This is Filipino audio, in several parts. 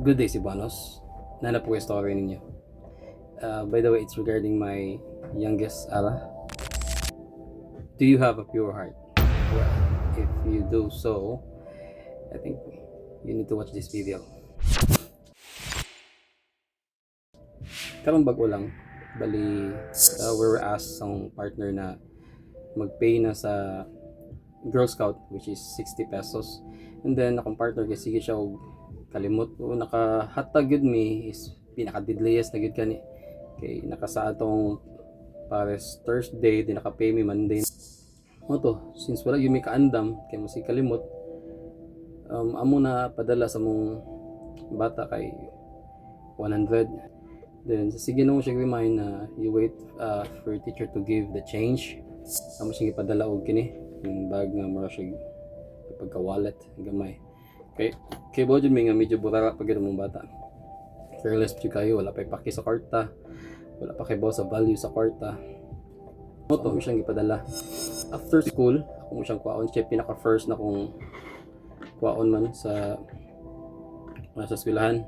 Good day, Cebuanos. Nanap po yung story ninyo. By the way, it's regarding my youngest, Ara. Do you have a pure heart? Well, if you do so, I think you need to watch this video. Karong bago lang, bali, we were asked ng partner na mag-pay na sa Girl Scout, which is 60 pesos. And then, akong partner, kasi sige siya, kalimot ko, nakahatag yun mi, is pinaka-deadliest na yun ka ni. Okay, nakasa atong pares Thursday, di naka-pay mi Monday. Mo to, since wala yun may kaandam, kaya mo si kalimot, amo na padala sa mong bata kay 100. Then, sige na mo siya remind na you wait for your teacher to give the change. Amo siya ipadala og kini, yung bag nga mara siya pagka-wallet, gamay. Kay bo jud mi nga medyo burara pag mong bata. Careless jud kayo, wala pa ipaki sa kwarta. Wala pa kay bo sa value sa kwarta. Mo to siyang ipadala. After school, ako mo siyang kuwaon, siya pinaka first na kong kuwaon man sa eskwelahan.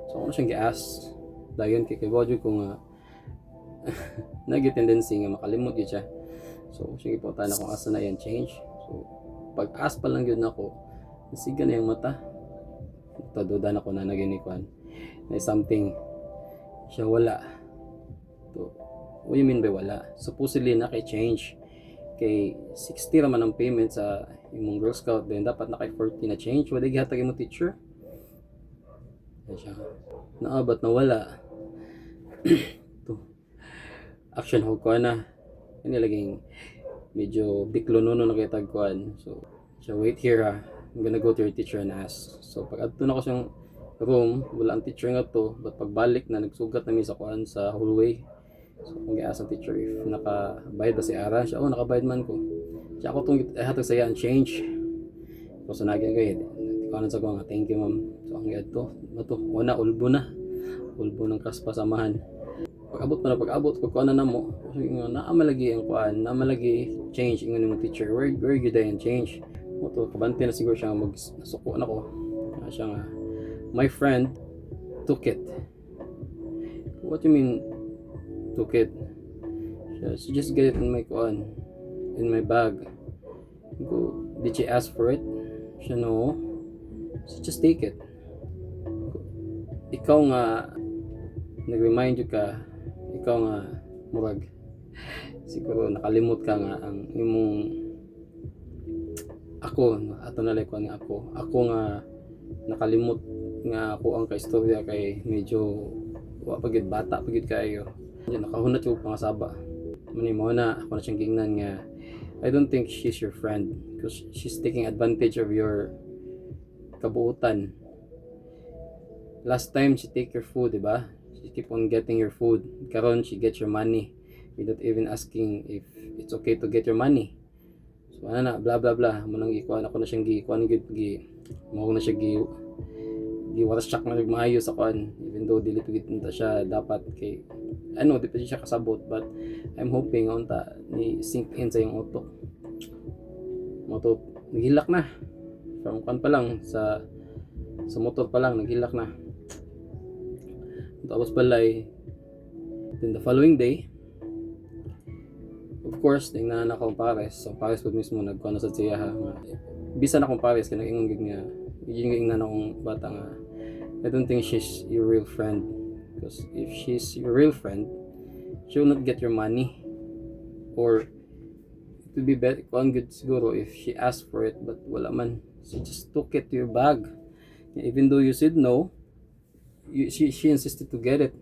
So ako na siyang gi-ask. Dayon kay bo jud kung nag-tendency nga makalimot gyud siya. So siya ipotan na kung asa na yan change. So pag-ask pa lang yun ako, nasiga na yung mata. Tadudan ako na naginikuan. Na something siya wala. So, what you mean by wala? Supposedly na kay change. Kay 60 raman ang payment sa imong Girl Scout, then dapat na kay 40 na change. Wala gihatag imong teacher. Siya naabat na wala. To action ho ko na. Ini laging medyo biklo nono na kitag kuan. So wait here ha. I'm gonna go to your teacher and ask. So pag adto na ko siyang room, wala ang teacher nga to, but pagbalik na nagsugat na mi sa kuan sa hallway. So kung gi-ask ang teacher if nakabayad ba si Ara, siya nakabayad man ko. Siya ako tong hatag sa yan change. So sunagin ko kanan sa ko nga thank you ma'am. So ang gadto, mato una ulbo na. Ulbo ng kaspa samahan. Pag-abot ko kuan na mo. Naamalagi ang kuan, naamalagi change ingon ng teacher. Where you day and change? Moto kabante na siguro siya magsuko na ko. Siya nga my friend took it. What you mean took it? She just get it in my kuan, in my bag. Go, did she ask for it? Siya no. She just take it. Ikaw nga nag-remind you ka, ikaw nga murag siguro nakalimot ka nga ang imong ako ato na like nga ako nga nakalimot nga ako ang kaistorya kay medyo wa pagid bata pagid kayo. Nakahunat yung pangasaba. Muni mo na ako na siyang gingnan nga I don't think she's your friend because she's taking advantage of your kabuutan. Last time she take your food, diba? She keep on getting your food. Karon she gets your money without even asking if it's okay to get your money. So ano na, blah blah blah. Manang ikuan ako na siyang gikuan mo na siya waras siya na maayo sa kuan even though dili pagit ta siya dapat kay di pa siya kasabot but I'm hoping unta ni sink in sa yung utok. Moto naghilak na. From kuan pa lang sa motor pa lang naghilak na. Tapos balay. Then the following day, of course, tingnan na akong pares. So pares po mismo nagkuha na sa siya ha. Bisa na akong pares kaya nag-ingon gid nga. Yung na akong bata nga. I don't think she's your real friend. Because if she's your real friend, she will not get your money. Or it would be better kung good siguro if she asked for it but wala man. She just took it to your bag. Even though you said no, she insisted to get it.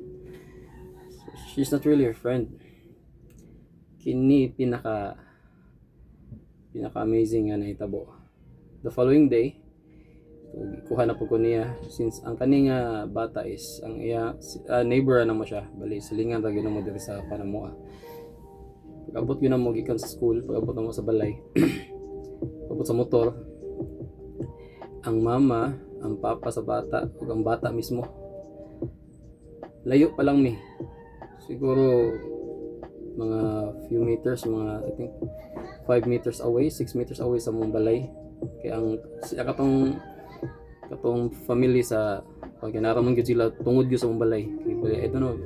So she's not really your friend. Kini pinaka amazing nga nahitabo. The following day, kuha na po ko niya since ang kaning bata is ang iya neighbor na mo siya bali silingan ra gyud mo diri sa Panamoa. Pag-abot gyud na mo gikan sa school, pag-abot na mo sa balay. Pag-abot sa motor, ang mama, ang papa sa bata ug ang bata mismo layo pa lang mi siguro mga few meters, mga I think 5 meters away, 6 meters away sa mong balay. Kaya ang katong family sa pag naraman gyud sila tungod gyud sa mong balay kay I don't know,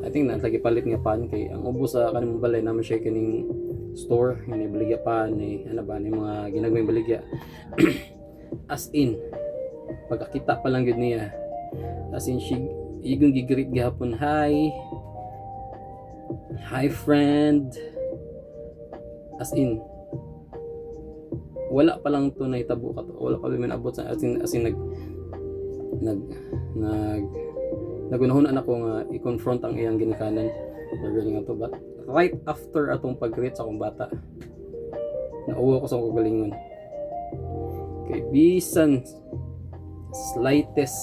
I think natagi palit nga pan kay ang ubos sa kanang balay naman siya kining store ni baligya pan ni ano ba ni mga ginagmay baligya. As in pagkakita pa lang gyud niya, as in she igong gigreet gihapon, hi friend, as in wala pa lang to nahitabo ka to, wala pa man abot sa as in nagunahunan ako nga i-confront ang iyang ginikanan regarding ato, but right after atong pag-greet sa akong bata nauwa ko sa akong kagalingon kay bisan slightest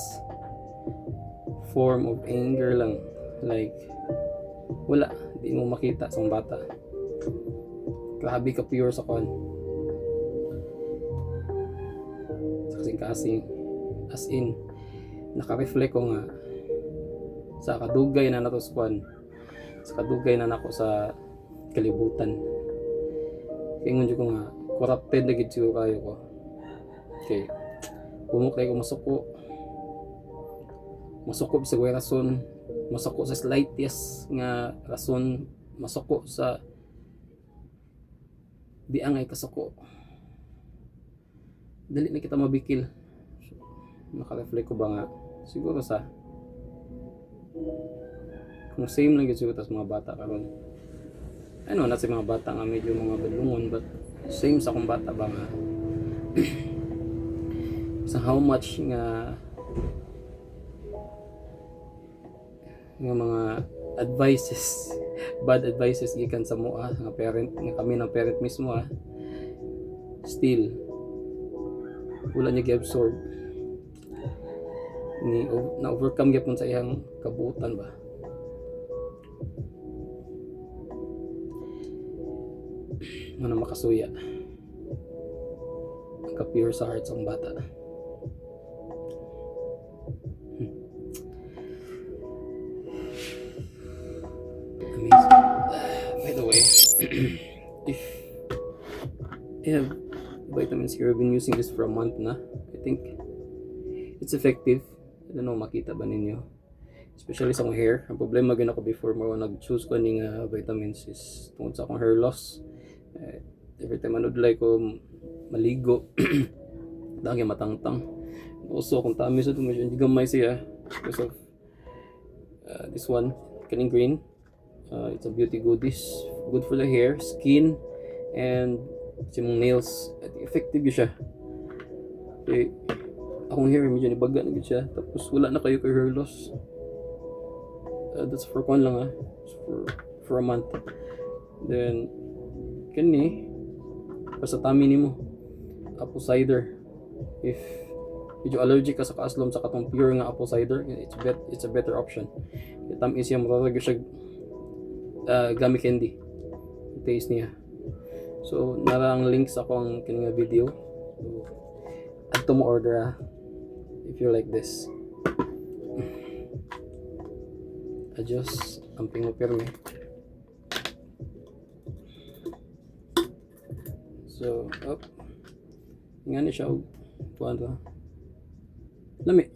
form of anger lang, like wala, di mo makita sa akong bata. Grabe ka pure sa kon kasing as in naka-reflect ko nga sa kadugay na nato squad, sa kadugay na nako sa kalibutan. Kaya ko nga corrupted na gid siguro kayo ko. Okay, umukay ko masuko sa way rason, masuko sa slightest nga rason, masuko sa di angay kasuko, dali na kita mabikil. Naka-reflect ko ba nga siguro sa kung same lang yun tas mga bata karon, ano na sa mga bata nga medyo mga badlungon, but same sa akong bata ba nga sa how much nga mga advices bad advices gikan sa mua nga parent nga kami ng parent mismo still wala niya gi-absorb ni na overcome gyapon sa iyang kabuutan ba. Ano makasuya ka-pure sa heart sa bata. Amazing. By the way, if I have vitamin C, I've been using this for a month na. I think it's effective. I don't know, makita ba ninyo? Especially sa akong hair. Ang problema gina ko before mo nag-choose ko ning vitamins is tungkol sa akong hair loss. Every time manudlay ko maligo dagi matangtang. Also kung tami sa tumo hindi gamay siya because of this one, kaning green. It's a beauty goodies, good for the hair, skin, and sa mong nails. Effective yun siya. Okay, akong hair medyo nibaga na siya, tapos wala na kayo kay hair loss. That's for one lang for a month. Then kani basta tami nimo apple cider, if medyo allergic ka sa kaaslom sa katong pure nga apple cider, it's a better option. Tam is siya matataga siya gummy candy taste niya. So nara ang link sa akong kining video, so add to mo order if you like this. Adjust amping mo pirme. So, nga ni siya, kuhaan to. Lami.